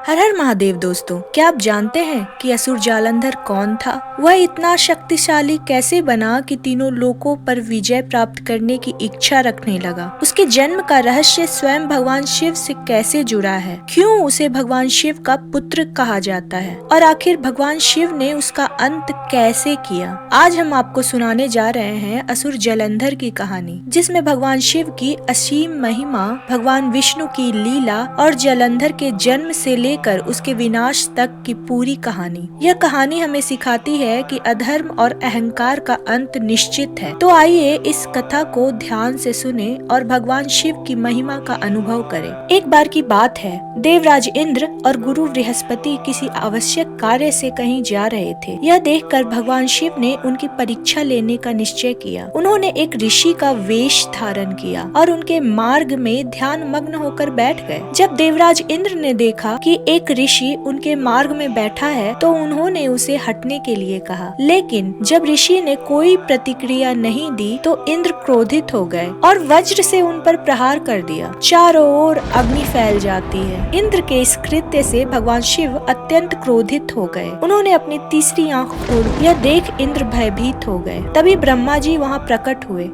हर हर महादेव दोस्तों, क्या आप जानते हैं कि असुर जालंधर कौन था? वह इतना शक्तिशाली कैसे बना कि तीनों लोकों पर विजय प्राप्त करने की इच्छा रखने लगा? उसके जन्म का रहस्य स्वयं भगवान शिव से कैसे जुड़ा है? क्यों उसे भगवान शिव का पुत्र कहा जाता है? और आखिर भगवान शिव ने उसका अंत कैसे किया? आज हम आपको सुनाने जा रहे हैं असुर जालंधर की कहानी, जिसमें भगवान शिव की असीम महिमा, भगवान विष्णु की लीला और जालंधर के जन्म से लेकर उसके विनाश तक की पूरी कहानी। यह कहानी हमें सिखाती है कि अधर्म और अहंकार का अंत निश्चित है। तो आइए इस कथा को ध्यान से सुने और भगवान शिव की महिमा का अनुभव करें। एक बार की बात है, देवराज इंद्र और गुरु बृहस्पति किसी आवश्यक कार्य से कहीं जा रहे थे। यह देखकर भगवान शिव ने उनकी परीक्षा लेने का निश्चय किया। उन्होंने एक ऋषि का वेश धारण किया और उनके मार्ग में ध्यान मग्न होकर बैठ गए। जब देवराज इंद्र ने देखा कि एक ऋषि उनके मार्ग में बैठा है, तो उन्होंने उसे हटने के लिए कहा। लेकिन जब ऋषि ने कोई प्रतिक्रिया नहीं दी, तो इंद्र क्रोधित हो गए और वज्र से उन पर प्रहार कर दिया। चारों ओर अग्नि फैल जाती है। इंद्र के इस कृत्य से भगवान शिव अत्यंत क्रोधित हो गए। उन्होंने अपनी तीसरी आंख खोली। यह देख इंद्र भयभीत हो गए। तभी ब्रह्मा जी वहाँ प्रकट हुए।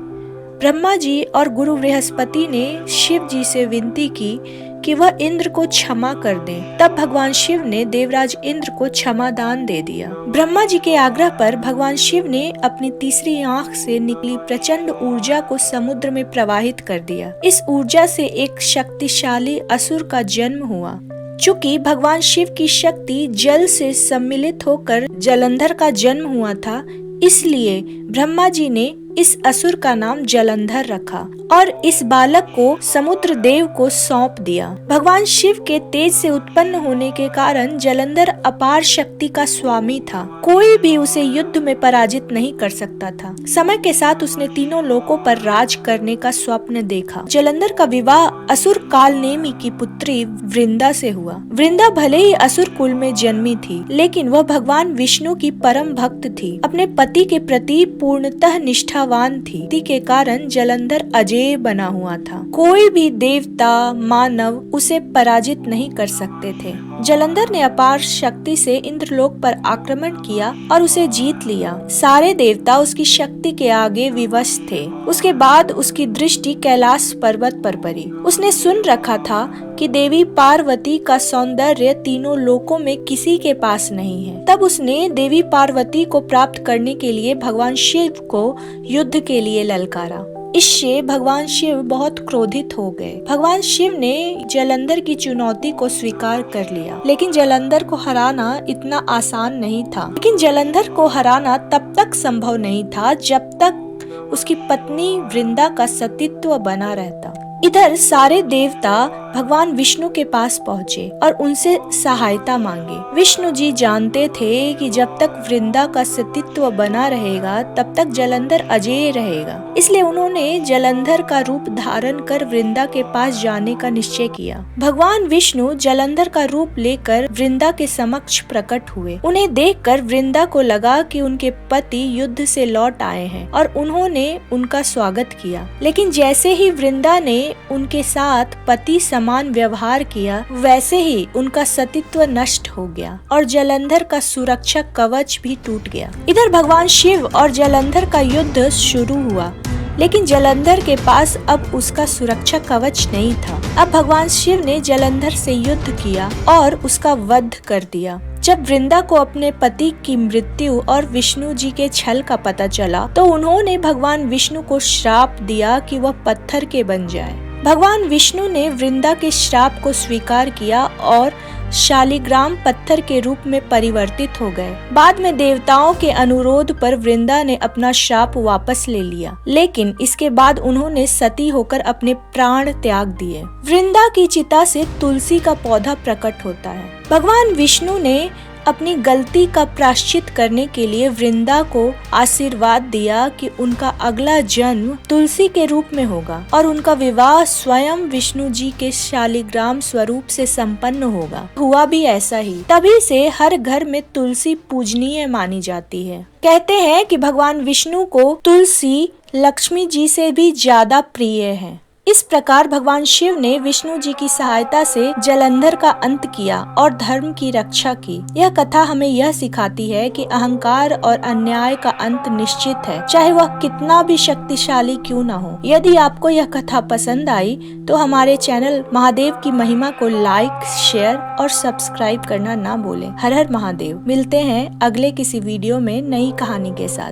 ब्रह्मा जी और गुरु बृहस्पति ने शिव जी से विनती की कि वह इंद्र को क्षमा कर दें। तब भगवान शिव ने देवराज इंद्र को क्षमा दान दे दिया। ब्रह्मा जी के आग्रह पर भगवान शिव ने अपनी तीसरी आंख से निकली प्रचंड ऊर्जा को समुद्र में प्रवाहित कर दिया। इस ऊर्जा से एक शक्तिशाली असुर का जन्म हुआ। चूँकि भगवान शिव की शक्ति जल से सम्मिलित होकर जालंधर का जन्म हुआ था, इसलिए ब्रह्मा जी ने इस असुर का नाम जालंधर रखा और इस बालक को समुद्र देव को सौंप दिया। भगवान शिव के तेज से उत्पन्न होने के कारण जालंधर अपार शक्ति का स्वामी था। कोई भी उसे युद्ध में पराजित नहीं कर सकता था। समय के साथ उसने तीनों लोकों पर राज करने का स्वप्न देखा। जालंधर का विवाह असुर कालनेमी की पुत्री वृंदा से हुआ। वृंदा भले ही असुर कुल में जन्मी थी, लेकिन वह भगवान विष्णु की परम भक्त थी। अपने पति के प्रति पूर्णतः निष्ठावान थी। इसी के कारण जालंधर अजेय बना हुआ था। कोई भी देवता मानव उसे पराजित नहीं कर सकते थे। जालंधर ने अपार शक्ति से इंद्रलोक पर आक्रमण किया और उसे जीत लिया। सारे देवता उसकी शक्ति के आगे विवश थे। उसके बाद उसकी दृष्टि कैलाश पर्वत पर पड़ी। उसने सुन रखा था कि देवी पार्वती का सौंदर्य तीनों लोकों में किसी के पास नहीं है। तब उसने देवी पार्वती को प्राप्त करने के लिए भगवान शिव को युद्ध के लिए ललकारा। इससे भगवान शिव बहुत क्रोधित हो गए। भगवान शिव ने जालंधर की चुनौती को स्वीकार कर लिया, लेकिन जालंधर को हराना इतना आसान नहीं था। लेकिन जालंधर को हराना तब तक संभव नहीं था जब तक उसकी पत्नी वृंदा का सतीत्व बना रहता। इधर सारे देवता भगवान विष्णु के पास पहुँचे और उनसे सहायता मांगी। विष्णु जी जानते थे कि जब तक वृंदा का सतीत्व बना रहेगा, तब तक जालंधर अजेय रहेगा। इसलिए उन्होंने जालंधर का रूप धारण कर वृंदा के पास जाने का निश्चय किया। भगवान विष्णु जालंधर का रूप लेकर वृंदा के समक्ष प्रकट हुए। उन्हें देखकर वृंदा को लगा कि उनके पति युद्ध से लौट आए हैं और उन्होंने उनका स्वागत किया। लेकिन जैसे ही वृंदा ने उनके साथ पति समान व्यवहार किया, वैसे ही उनका सतीत्व नष्ट हो गया और जालंधर का सुरक्षा कवच भी टूट गया। इधर भगवान शिव और जालंधर का युद्ध शुरू हुआ, लेकिन जालंधर के पास अब उसका सुरक्षा कवच नहीं था। अब भगवान शिव ने जालंधर से युद्ध किया और उसका वध कर दिया। जब वृंदा को अपने पति की मृत्यु और विष्णु जी के छल का पता चला, तो उन्होंने भगवान विष्णु को श्राप दिया कि वह पत्थर के बन जाए। भगवान विष्णु ने वृंदा के श्राप को स्वीकार किया और शालिग्राम पत्थर के रूप में परिवर्तित हो गए। बाद में देवताओं के अनुरोध पर वृंदा ने अपना श्राप वापस ले लिया, लेकिन इसके बाद उन्होंने सती होकर अपने प्राण त्याग दिए। वृंदा की चिता से तुलसी का पौधा प्रकट होता है। भगवान विष्णु ने अपनी गलती का प्रायश्चित करने के लिए वृंदा को आशीर्वाद दिया कि उनका अगला जन्म तुलसी के रूप में होगा और उनका विवाह स्वयं विष्णु जी के शालिग्राम स्वरूप से संपन्न होगा। हुआ भी ऐसा ही। तभी से हर घर में तुलसी पूजनीय मानी जाती है। कहते हैं कि भगवान विष्णु को तुलसी लक्ष्मी जी से भी ज्यादा प्रिय है। इस प्रकार भगवान शिव ने विष्णु जी की सहायता से जलंधर का अंत किया और धर्म की रक्षा की। यह कथा हमें यह सिखाती है कि अहंकार और अन्याय का अंत निश्चित है, चाहे वह कितना भी शक्तिशाली क्यों न हो। यदि आपको यह कथा पसंद आई तो हमारे चैनल महादेव की महिमा को लाइक, शेयर और सब्सक्राइब करना ना भूलें। हर हर महादेव। मिलते हैं अगले किसी वीडियो में नई कहानी के साथ।